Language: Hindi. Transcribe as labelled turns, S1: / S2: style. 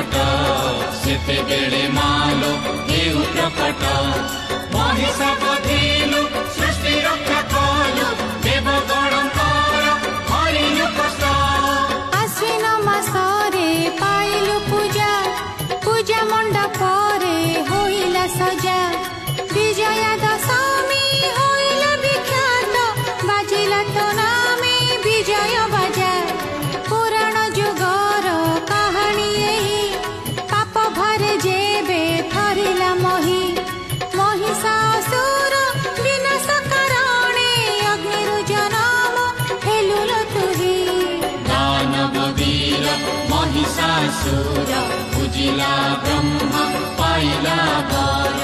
S1: संकट सेते बेले मालो हेउ प्रकट महिषा बधिलु सृष्टि रक्षा कलु देवगणंकर हरिलु कष्ट
S2: आश्विन मासरे पाइलु पूजा पूजा मंडपरे होइला सजा विजया दशमी होइला विख्यात बाजिला तो नामे विजय बाजा पुराण जुगर कहानी एही पाप भरे जेबे थरिला मही महिषासुर विनाश करणे अग्निरु जनम हेलुल तुही
S1: दानव वीर महिषासुर पूजिला ब्रह्म पाइला वर